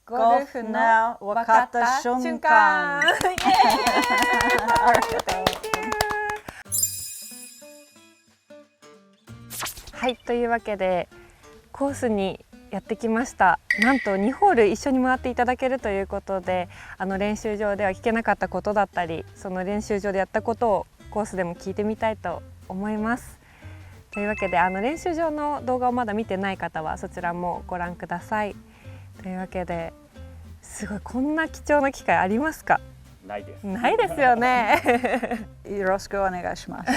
ゴルフの分かった瞬間。はい、というわけでコースにやってきました。なんと2ホール一緒に回っていただけるということで、練習場では聞けなかったことだったり、その練習場でやったことをコースでも聞いてみたいと思います。というわけで練習場の動画をまだ見てない方はそちらもご覧ください。というわけですごい、こんな貴重な機会ありますか？ないです。ないですよね。よろしくお願いします。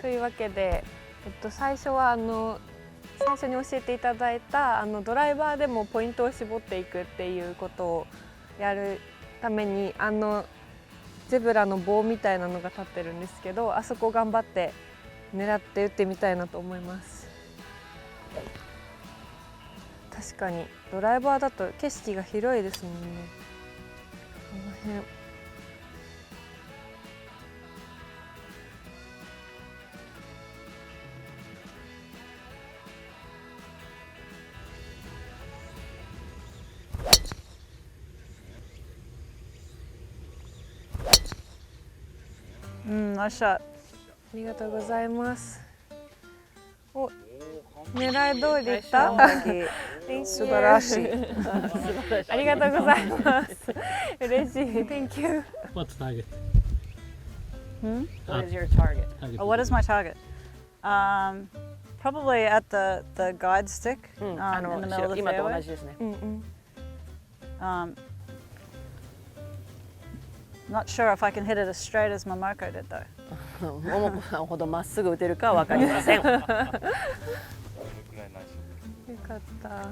というわけで、最初は最初に教えていただいたドライバーでもポイントを絞っていくっていうことをやるためにゼブラの棒みたいなのが立ってるんですけど、あそこ頑張って狙って打ってみたいなと思います。確かにドライバーだと景色が広いですもんね。この辺ナイスショット。ありがとうございます。お、狙い通りいった。素晴らしい。ありがとうございます。嬉しい。Thank you. What's the target? What is your target? What is my target? Probably at the guide stick in the middle of the 今と同 fairway. じですね。Not sure if I can hit it as straight as Momoko did though. ももこさんほどまっすぐ打てるかは分かりません。よかった。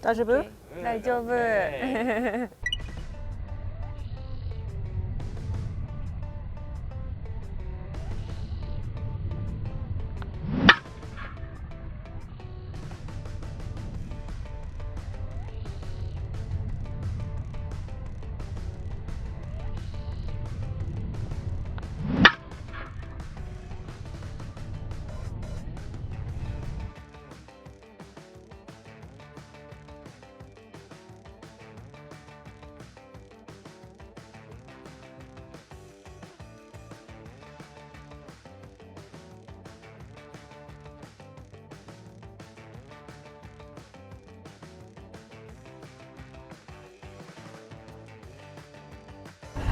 大丈夫？大丈夫。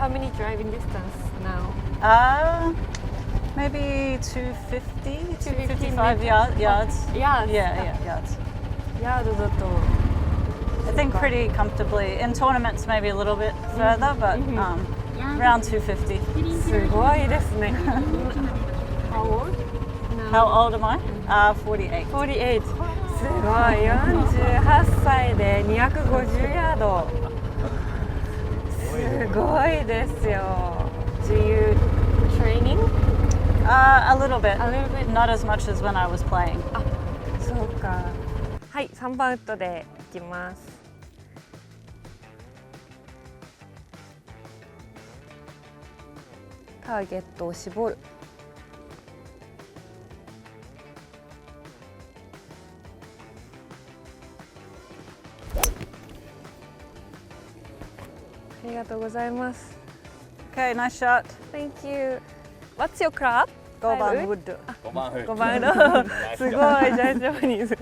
How many driving distance now? Maybe 250, 250 255 yards. Yeah, yards. ヤードだと I think pretty comfortably. In tournaments, maybe a little bit further, but around 250. すごいですね。How old? How old am I? 48. 48。すごい。48歳で250ヤード。すごいですよ。Do you training? A little bit. A little bit. Not as much as when I was playing. あ、そうか。はい、3番ウッドでいきます。ターゲットを絞る。ありがとうございます。Okay, nice shot. Thank you. What's your club? 5番ウッド。 5番5番のすごいジャイジャパニーズ。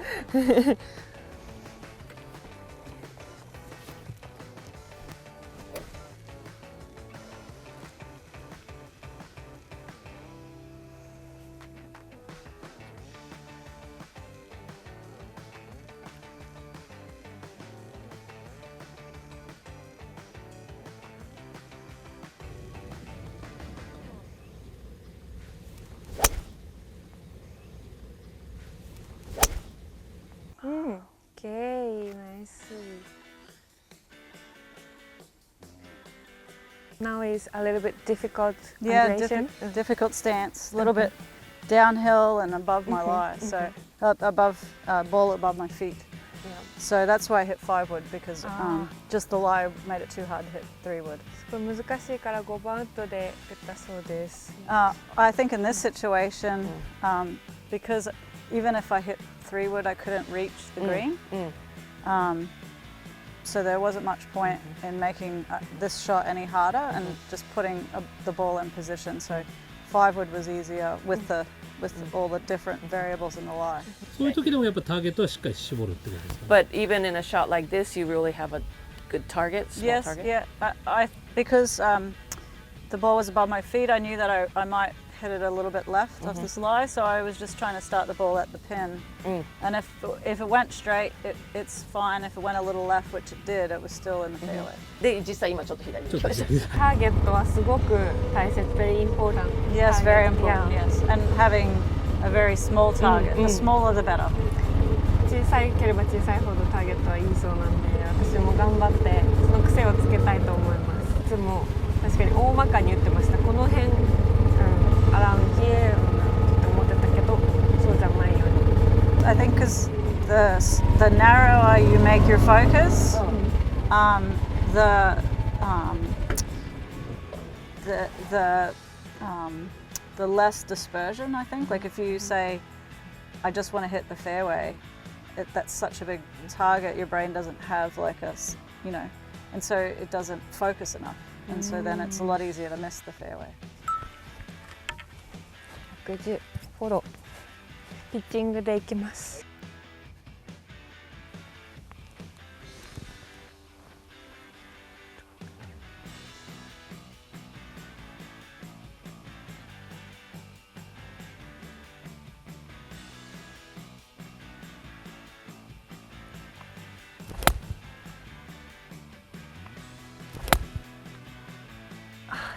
Okay, nice. Now is a little bit difficult angulation. Difficult stance, a little bit downhill and above my lie, so above ball above my feet. Yeah. So that's why I hit 5 wood because just the lie made it too hard to hit 3 wood. すごい難しいから5番ウッドで打ったそうです。I think in this situation, because even if I hit 3 wood, I couldn't reach the green. So there wasn't much point in making this shot any harder and just putting the ball in position. So 5 wood was easier with all the different variables in the lie. そういう時でもやっぱターゲットはしっかり絞るってことですか。But even in a shot like this, you really have a good target, small Yes, target? yeah. Because the ball was above my feet, I knew that I might hit it a little bit left off this lie, so I was just trying to start the ball at the pin. And if it went straight, it's fine. If it went a little left, which it did, it was still in the fairway. で、実際今ちょっと左に行きました。ターゲットはすごく大切、very important. Yes, very important. Yeah. Yes, and having a very small target. The smaller, the better. 小さいければ小さいほどターゲットはいいそうなんで、私も頑張ってその癖をつけたいと思います。いつも確かに大まかに打ってました。この辺、around here って思ってたけど、そうじゃないように。I think because the narrower you make your focus, the less dispersion. I think. Like if you say, I just want to hit the fairway, that's such a big target. Your brain doesn't have like and so it doesn't focus enough, and so then it's a lot easier to miss the fairway. 110フォローピッチングでいきます。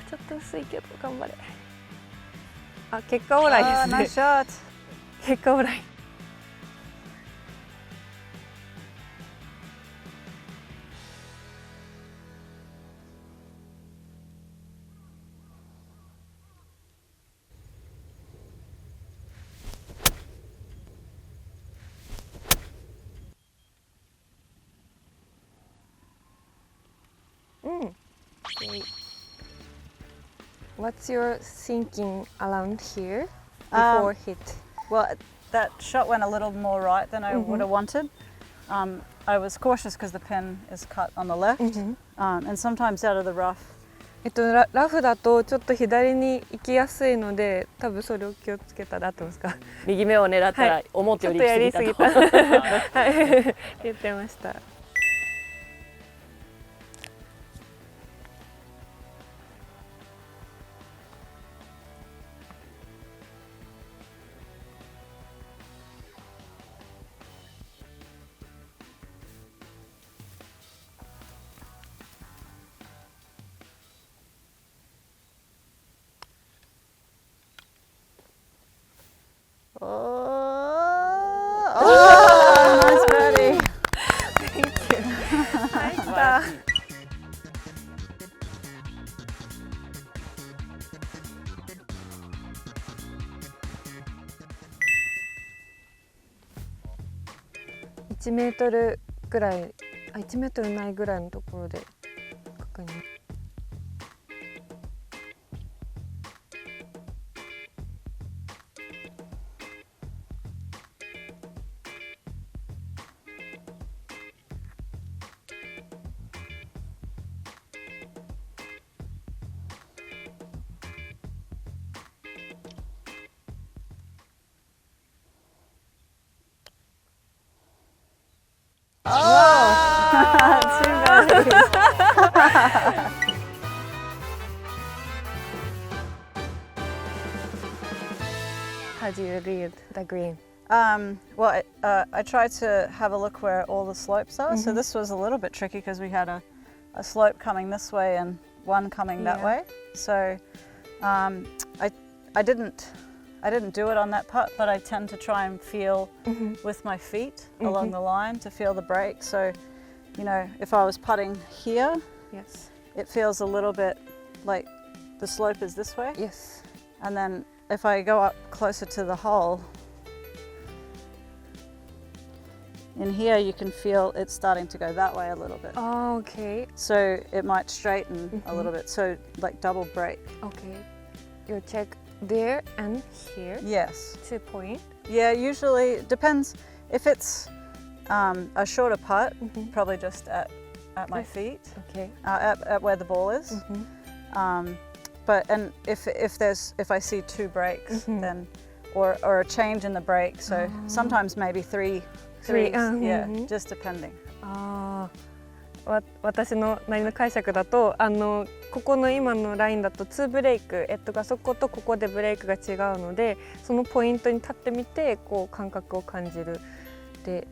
ちょっと薄いけど頑張れ。結果オーライですね。Nice shot. 結果オーライ。What's your thinking around here before hit? Well, that shot went a little more right than I would have wanted. I was cautious because the pin is cut on the left, and sometimes out of the rough. ラフだとちょっと左に行きやすいので、多分それを気をつけたら合ってますか？右目を狙ったら思ったよりちょっとやりすぎた。はい、言ってました。Nice birdie. Thank you. 入った。1メートルぐらい、1メートルないぐらいのところで確認。How do you read the green? Well, I tried to have a look where all the slopes are. So this was a little bit tricky because we had a slope coming this way and one coming that way. So I didn't I didn't do it on that putt, but I tend to try and feel with my feet along the line to feel the break. So, you know, if I was putting here, Yes. it feels a little bit like the slope is this way. Yes. And then if I go up closer to the hole, in here you can feel it's starting to go that way a little bit. Oh, okay. So it might straighten a little bit, so like double break. Okay. You check there and here. Yes. 2 point. Yeah, usually it depends. If it's a shorter putt, probably just at my feet, Okay. at where the ball is. But and if I see 2 breaks, then or a change in the break, so sometimes maybe threes, yeah, just depending. ああ、私のなりの解釈だと、ここの今のラインだと2ブレイク、がそことここでブレイクが違うので、そのポイントに立ってみてこう感覚を感じるで、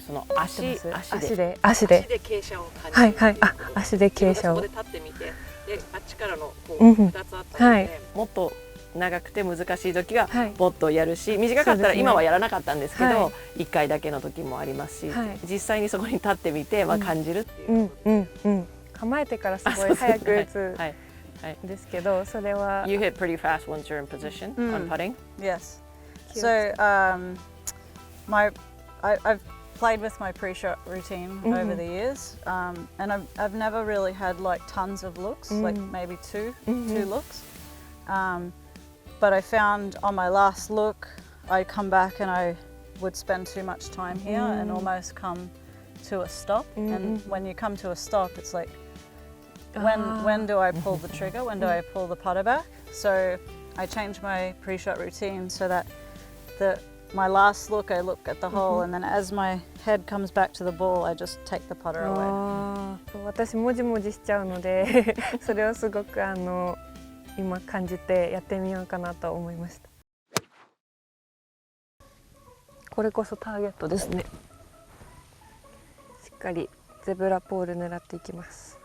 その足で傾斜を感じる。はいはい、あ、足で傾斜を。そこで立ってみて、であっちからのこう2つあったので、もっと長くて難しい時はボットをやるし、短かったら今はやらなかったんですけど、1回だけの時もありますし、実際にそこに立ってみて感じるっていう。構えてからすごい早く打つんですけど、それは。You hit pretty fast once you're in position on putting. Yes. So I've played with my pre-shot routine over the years, and I've never really had like tons of looks, like maybe two looks. But I found on my last look, I'd come back and I would spend too much time here and almost come to a stop. And when you come to a stop, it's like, when do I pull the trigger? When do I pull the putter back? So I changed my pre-shot routine so that my last look, I look at the hole, and then as my head comes back to the ball, I just take the putter away. 私もじもじしちゃうので、それをすごく今感じてやってみようかなと思いました。これこそターゲットですね。しっかりゼブラポール狙っていきます。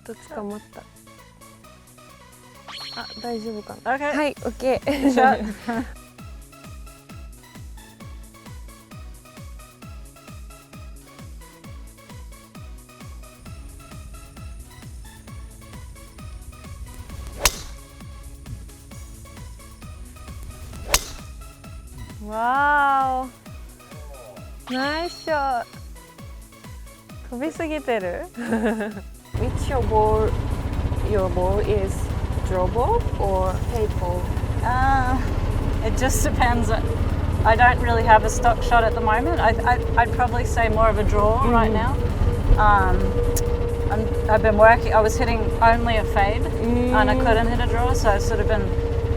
ちょっと捕まった。あ、大丈夫かな。Okay. はい、オッケー。Shot. Wow. Nice shot. 飛びすぎてる。Which your ball is draw ball or hey ball? It just depends. I don't really have a stock shot at the moment. I'd probably say more of a draw right now. I've been working. I was hitting only a fade, and I couldn't hit a draw, so I've sort of been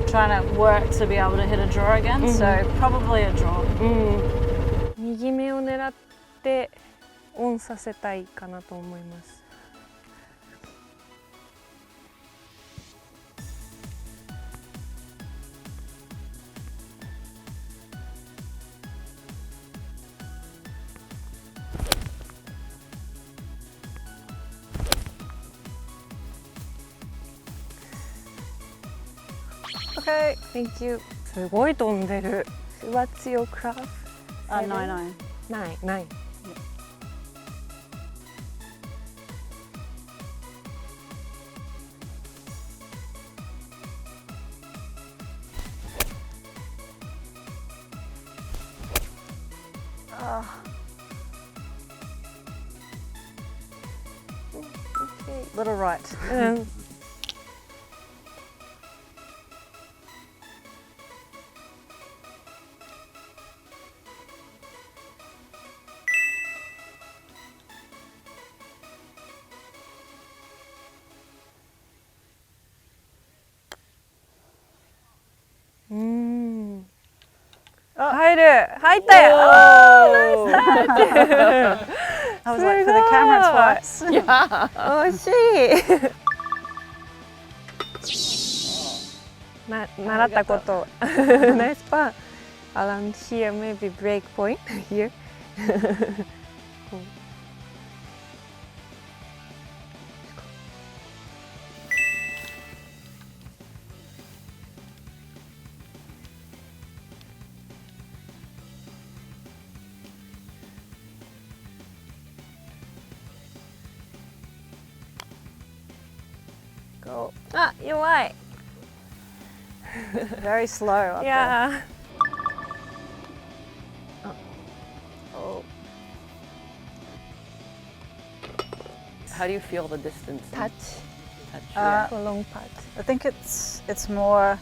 trying to work to be able to hit a draw again. So probably a draw. 右目を狙ってオンさせたいかなと思います。Okay. Thank you. すごい飛んでる。What's your craft? 9. 9. Little right. Oh, 入ったよ。Oh, nice touch. I was like, for the camera twice. Yeah. 惜しい。習ったこと。Nice part. Around here, maybe break point here. Go. あ、弱い。Very slow up there. Yeah. Oh. How do you feel the distance? Touch Touch. for long putt. I think it's more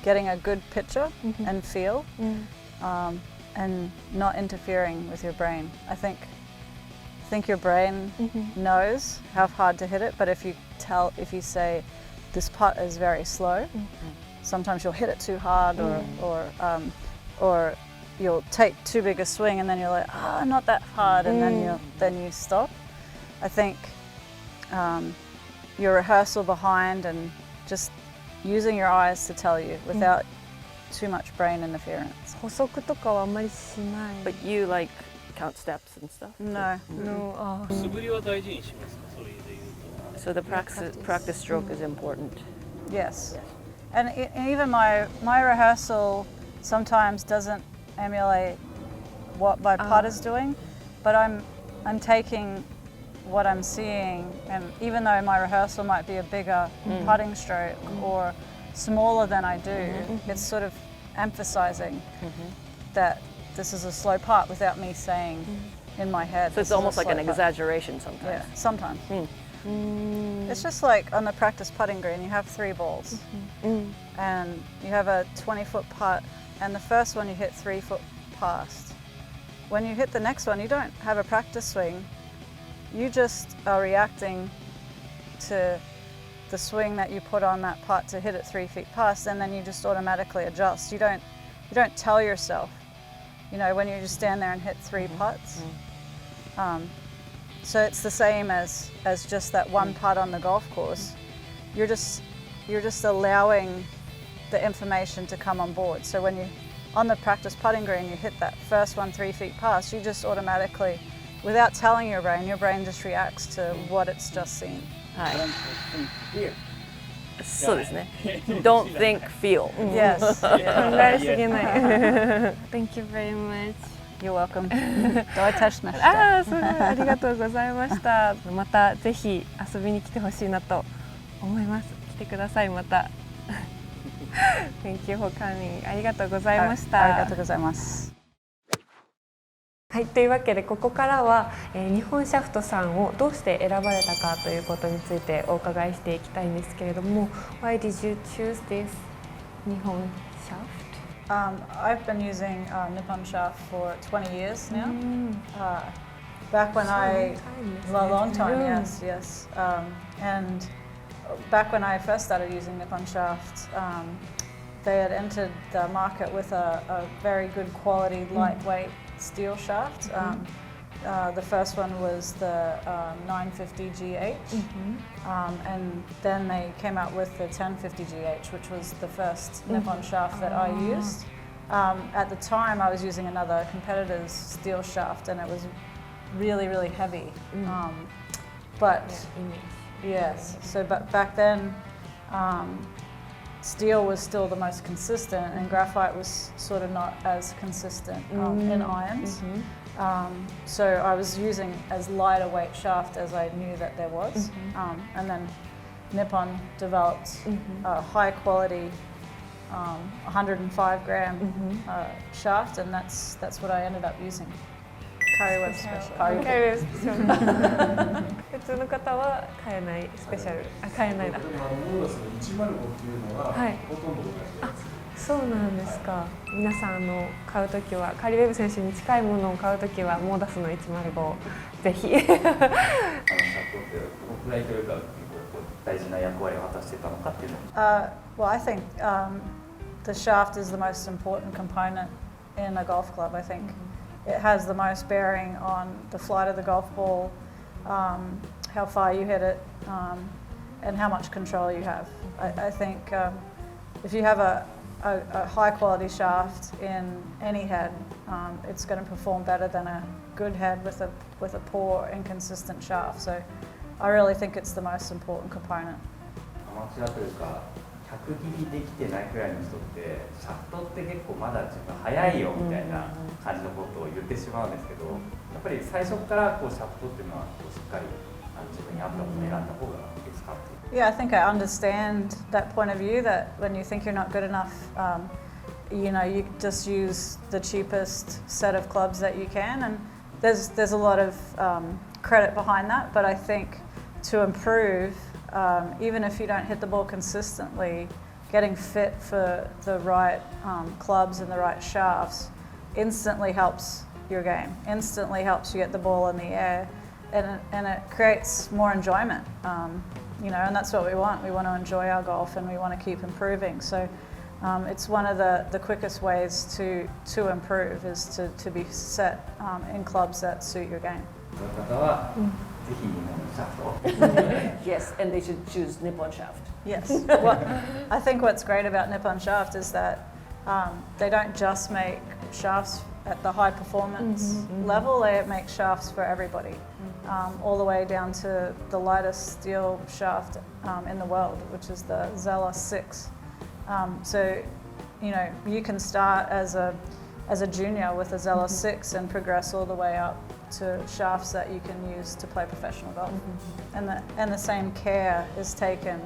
getting a good picture and feel, and not interfering with your brain. I think your brain knows how hard to hit it, but if you say this putt is very slow, sometimes you'll hit it too hard, or you'll take too big a swing, and then you're like, not that hard, and then you stop. I think your rehearsal behind and just using your eyes to tell you without too much brain interference. 補足とかはあんまりしない。 But you like count steps and stuff? No. No. 素振りは大事にしますか、それで言う So the practice stroke is important. Yes. And even my rehearsal sometimes doesn't emulate what my putt is doing, but I'm taking what I'm seeing, and even though my rehearsal might be a bigger putting stroke or smaller than I do, it's sort of emphasizing that this is a slow putt without me saying in my head. So it's almost like an exaggeration sometimes. Yeah, sometimes. It's just like on the practice putting green, you have 3 balls, and you have a 20-foot putt, and the first one you hit 3 foot past. When you hit the next one, you don't have a practice swing. You just are reacting to the swing that you put on that putt to hit it 3 feet past, and then you just automatically adjust. You don't tell yourself, when you just stand there and hit 3 putts. So it's the same as just that one putt on the golf course. You're just allowing the information to come on board. So when you on the practice putting green, you hit that first one 3 feet past, you just automatically, without telling your brain just reacts to what it's just seen. はい。そうですね。Don't think, feel. Yes. 考 Yeah. えすぎない。Thank you very much. You're welcome. どういたしました。すごいありがとうございました。またぜひ遊びに来てほしいなと思います。来てくださいまた。Thank you for coming. ありがとうございました。ありがとうございます。はい、というわけでここからは、日本シャフトさんをどうして選ばれたかということについてお伺いしていきたいんですけれども Why did you choose this 日本シャフト? I've been using Nippon Shaft for 20 years now. Back when a long time, yes. And back when I first started using Nippon Shaft, they had entered the market with a very good quality, lightweight steel shaft. The first one was the 950 GH, and then they came out with the 1050 GH, which was the first Nippon shaft that I used. At the time, I was using another competitor's steel shaft, and it was really, really heavy. But back then, steel was still the most consistent, and graphite was sort of not as consistent in irons. So I was using as light a weight shaft as I knew that there was. And then Nippon developed a high quality 105 gram shaft, and that's what I ended up using. Curry Web Special. 普通の方は買えないスペシャル買えないな。モーダスの105っていうのは、はい、ほとんどございます。そうなんですか。皆さん買うときはカリウェブ選手に近いものを買うときはモーダスの105ぜひ。シャフトってどのくらいというか大事な役割を果たしてたのかっていうのを。Well, I think the shaft is the most important component in a golf club. I think it has the most bearing on the flight of the golf ball, how far you hit it, and how much control you have. I think if you have a high quality shaft in any head, it's going to perform better than a good head with a poor, inconsistent shaft. So I really think it's the most important component. アマチュアというか100切りできてないくらいの人ってシャフトって結構まだ自分早いよみたいな感じのことを言ってしまうんですけど、やっぱり最初からこうシャフトっていうのはこうしっかり自分に合ったものを選んだ方がいいですかっていう。Yeah, I think I understand that point of view. That when you think you're not good enough, you know, you just use the cheapest set of clubs that you can, and there's a lot of credit behind that. But I think to improve, even if you don't hit the ball consistently, getting fit for the right clubs and the right shafts instantly helps your game. Instantly helps you get the ball in the air, and it creates more enjoyment. You know, and that's what we want. We want to enjoy our golf, and we want to keep improving. So it's one of the quickest ways to improve is to be set in clubs that suit your game. 方はぜひ日本のシャフト。Yes, and they should choose Nippon shaft. Yes. Well, I think what's great about Nippon Shaft is that they don't just make shafts at the high performance level, they make shafts for everybody, all the way down to the lightest steel shaft in the world, which is the Zella 6. So, you know, you can start as a junior with a Zella 6 and progress all the way up to shafts that you can use to play professional golf. And the same care is taken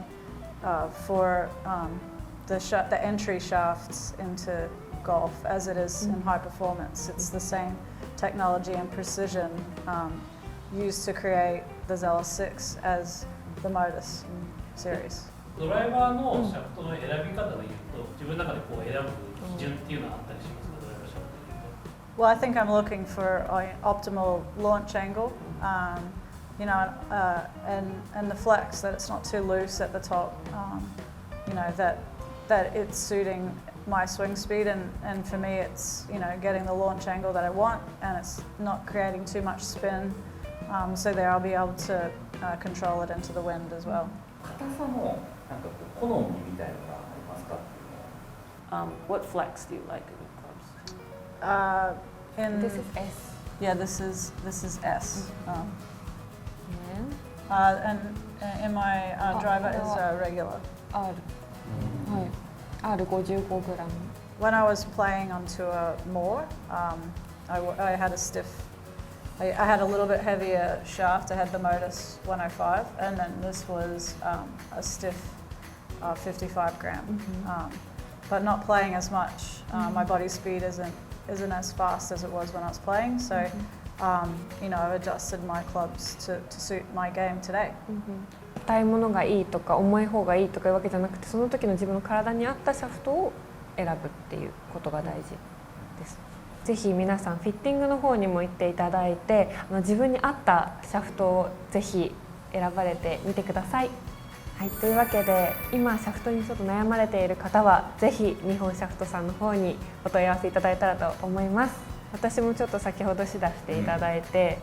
for the entry shafts into golf as it is in high performance. It's the same technology and precision used to create the Zella 6 as the Modus series. ドライバーのシャフトの選び方でいうと、自分の中でこう選ぶ基準っていうのはあったりしますか、ドライバーシャフトでいうと。Well, I think I'm looking for an optimal launch angle, you know, and the flex, that it's not too loose at the top, you know, that it's suiting my swing speed, and for me it's, you know, getting the launch angle that I want, and it's not creating too much spin, so there I'll be able to control it into the wind as well. 硬さもなんかこう好みみたいなのがありますかっていうのは。What flex do you like in your clubs? This is S. Yeah, this is S. And And in my driver is regular. R. はい。R55g. When I was playing on tour more, I had a stiff. I had a little bit heavier shaft. I had the Modus 105, and then this was a stiff 55 gram. But not playing as much. My body speed isn't as fast as it was when I was playing. So, you know, I've adjusted my clubs to suit my game today. 硬いものがいいとか重い方がいいとかいうわけじゃなくて、その時の自分の体に合ったシャフトを選ぶっていうことが大事です。ぜひ皆さんフィッティングの方にも行っていただいて、自分に合ったシャフトをぜひ選ばれてみてください。はい、というわけで今シャフトにちょっと悩まれている方はぜひ日本シャフトさんの方にお問い合わせいただいたらと思います。私もちょっと先ほど試打していただいて、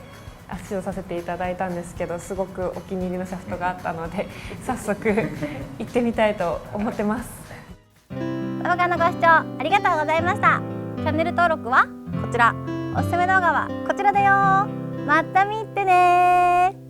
試乗させていただいたんですけど、すごくお気に入りのシャフトがあったので早速行ってみたいと思ってます。動画のご視聴ありがとうございました。チャンネル登録はこちら、おすすめ動画はこちらだよ。また見てね。